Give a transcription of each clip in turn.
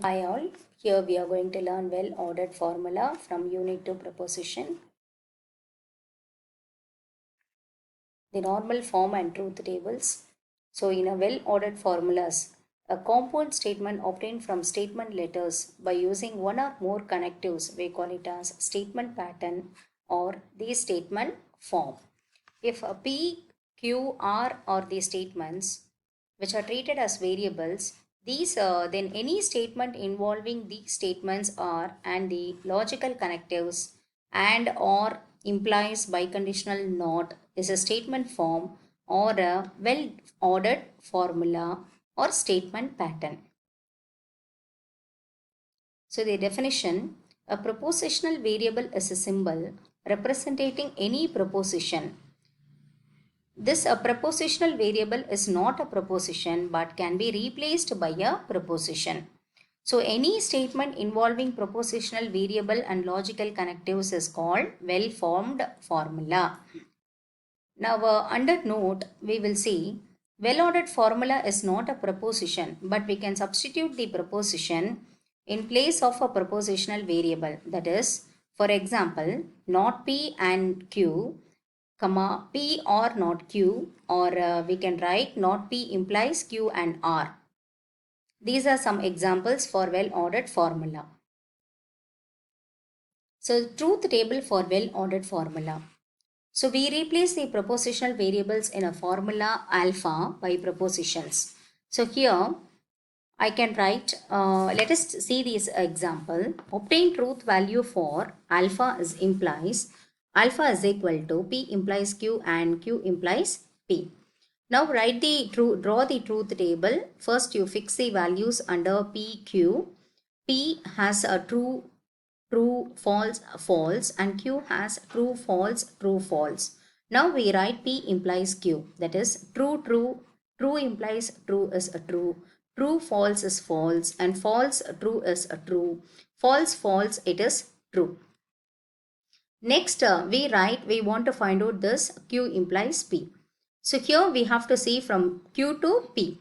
Hi all, here we are going to learn well-ordered formula from Unit 2 Proposition, the normal form and truth tables. So in a well-ordered formulas, a compound statement obtained from statement letters by using one or more connectives, we call it as statement pattern or the statement form. If a P, Q, R are the statements which are treated as variables, these then any statement involving these statements are and the logical connectives and or implies biconditional not is a statement form or a well ordered formula or statement pattern. So the definition, a propositional variable is a symbol representing any proposition. This a propositional variable is not a proposition but can be replaced by a proposition. So any statement involving propositional variable and logical connectives is called well-formed formula. Now under note we will see well-ordered formula is not a proposition but we can substitute the proposition in place of a propositional variable. That is, for example, not P and Q comma P or not Q, or we can write not P implies Q and R. These are some examples for well-ordered formula. So truth table for well-ordered formula. So we replace the propositional variables in a formula alpha by propositions. So here I can write, let us see this example. Obtain truth value for alpha is implies alpha is equal to P implies Q and Q implies P. Now write the draw the truth table. First you fix the values under PQ. P has a true, false, false, and Q has true, false, true, false. Now we write P implies Q. That is true implies true is a true, false is false, and false, true is a true, false, it is true. Next, we want to find out this Q implies P. So here we have to see from Q to P.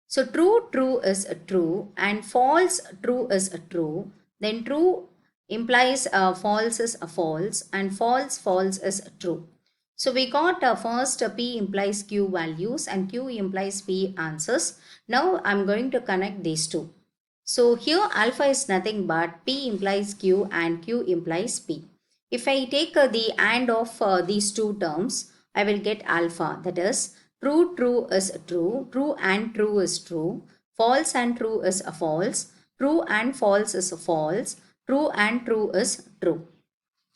So true is a true and false, true is a true. Then true implies false is a false and false is a true. So we got first P implies Q values and Q implies P answers. Now I'm going to connect these two. So here alpha is nothing but P implies Q and Q implies P. If I take the AND of these two terms, I will get alpha. That is, true is true and true is true, false and true is a false, true and false is a false, true and true is true.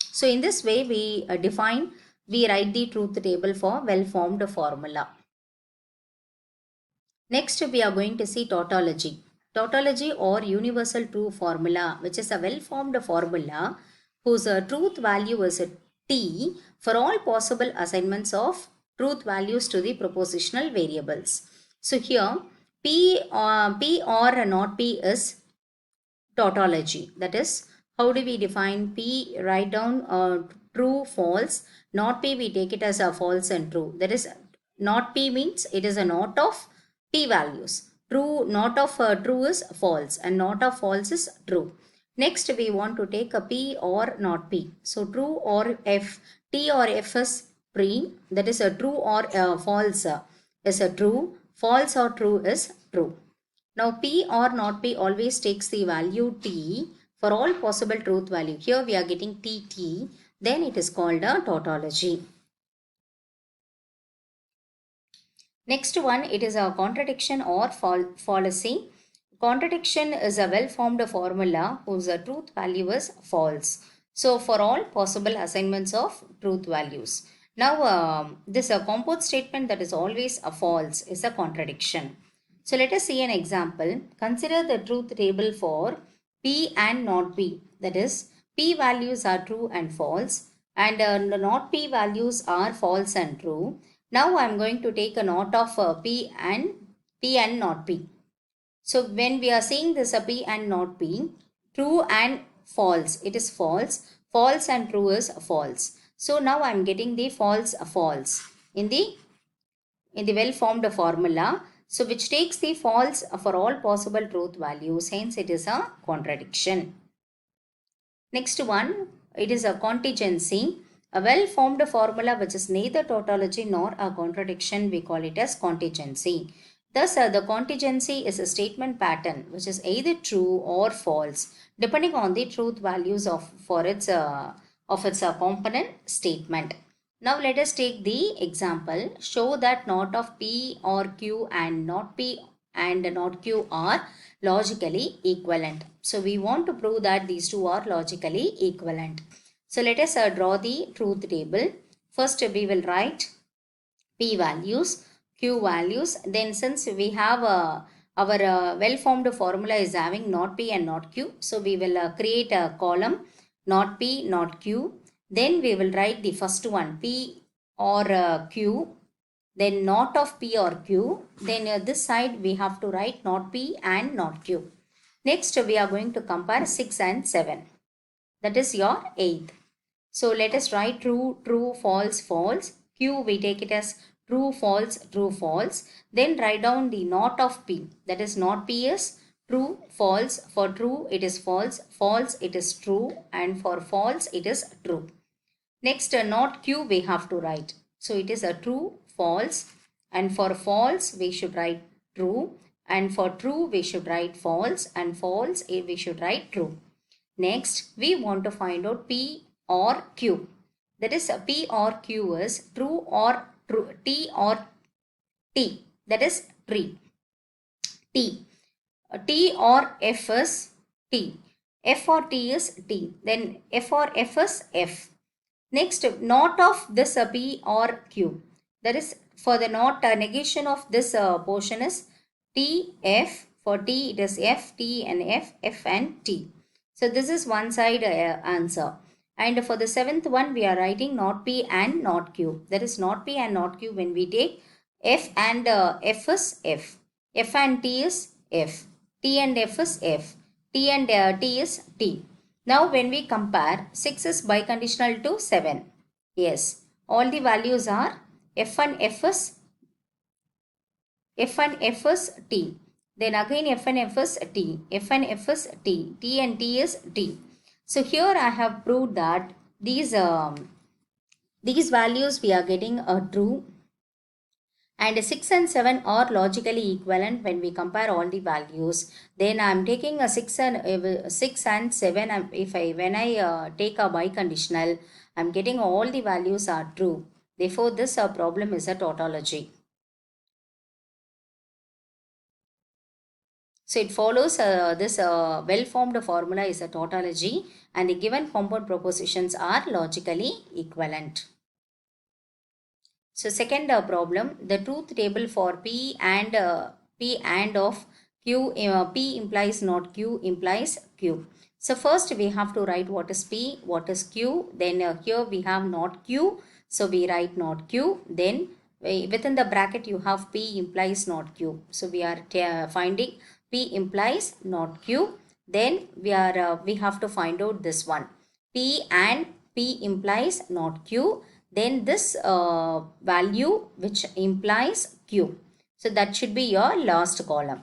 So in this way we write the truth table for well-formed formula. Next we are going to see tautology. Tautology or universal true formula, which is a well-formed formula whose truth value is a t for all possible assignments of truth values to the propositional variables. So here P or not P is tautology. That is, how do we define P? Write down true, false. Not P, we take it as a false and true. That is, not P means it is a not of P values. True, not of true is false and not of false is true. Next, we want to take a P or not P. So true or F, T or F is pre. That is a true or false is a true. False or true is true. Now P or not P always takes the value T for all possible truth value. Here we are getting TT. Then it is called a tautology. Next one, it is a contradiction or fallacy. Contradiction is a well-formed formula whose truth value is false. So for all possible assignments of truth values. Now this a composite statement that is always a false is a contradiction. So let us see an example. Consider the truth table for P and not P. That is, P values are true and false and the not P values are false and true. Now I am going to take a note of P and not P. So when we are seeing this P and not P, true and false, it is false. False and true is false. So now I am getting the false in the well-formed formula. So which takes the false for all possible truth values. Hence it is a contradiction. Next one, it is a contingency. A well-formed formula which is neither tautology nor a contradiction, we call it as contingency. Thus, the contingency is a statement pattern which is either true or false depending on the truth values of its component statement. Now let us take the example. Show that not of P or Q and not P and not Q are logically equivalent. So we want to prove that these two are logically equivalent. So let us draw the truth table. First we will write P values, Q values. Then since we have our well-formed formula is having not P and not Q. So we will create a column not P, not Q. Then we will write the first one P or Q. Then not of P or Q. Then this side we have to write not P and not Q. Next we are going to compare 6 and 7. That is your 8th. So let us write true, true, false, false. Q we take it as true, false, true, false. Then write down the not of P. That is not P is true, false. For true it is false, false it is true, and for false it is true. Next not Q we have to write. So it is a true, false, and for false we should write true, and for true we should write false, and false we should write true. Next we want to find out P or Q. That is P or Q is true or true, T or T. That is tree. T. T or F is T. F or T is T. Then F or F is F. Next, not of this P or Q. That is for the not negation of this portion is T, F. For T it is F, T and F, F and T. So this is one side answer. And for the 7th one we are writing not P and not Q. That is not P and not Q when we take F and F is F. F and T is F. T and F is F. T and T is T. Now when we compare 6 is biconditional to 7. Yes. All the values are F and F is T. Then again F and F is T. F and F is T. T and T is T. So here I have proved that these values we are getting true, and 6 and 7 are logically equivalent when we compare all the values. Then I am taking a 6 and 7. When I take a biconditional, I am getting all the values are true. Therefore, this problem is a tautology. So it follows this well-formed formula is a tautology, and the given compound propositions are logically equivalent. So second problem, the truth table for P and of Q, P implies not Q implies Q. So first we have to write what is P, what is Q. Then here we have not Q, so we write not Q. Then within the bracket you have P implies not Q. So we are finding P implies not Q. Then we have to find out this one. P and P implies not Q. Then this value which implies Q. So that should be your last column.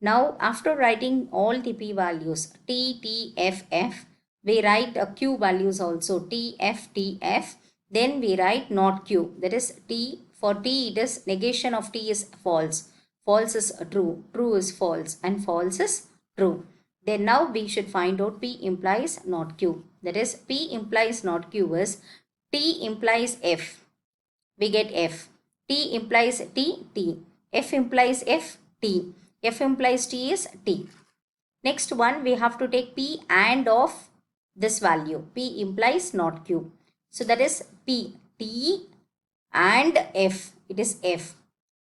Now after writing all the P values T, T, F, F, we write Q values also T, F, T, F. Then we write not Q. That is T. For T it is negation of T is false. False is true, true is false, and false is true. Then now we should find out P implies not Q. That is P implies not Q is T implies F. We get F. T implies T, T. F implies F, T. F implies T is T. Next one we have to take P and of this value. P implies not Q. So that is P, T and F. It is F.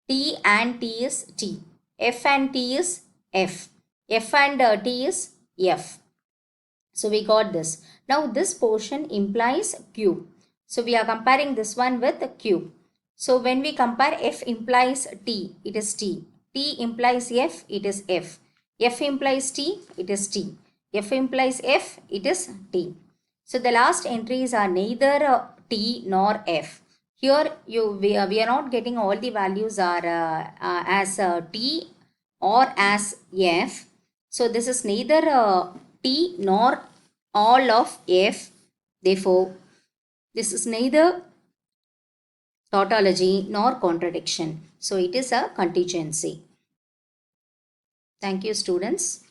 T and T is T. F and T is F. F and T is F. So we got this. Now this portion implies Q. So we are comparing this one with Q. So when we compare F implies T, it is T. T implies F, it is F. F implies T, it is T. F implies F, it is T. So the last entries are neither T nor F. Here we are not getting all the values are as t or as f. So this is neither t nor all of f. Therefore, this is neither tautology nor contradiction. So it is a contingency. Thank you, students.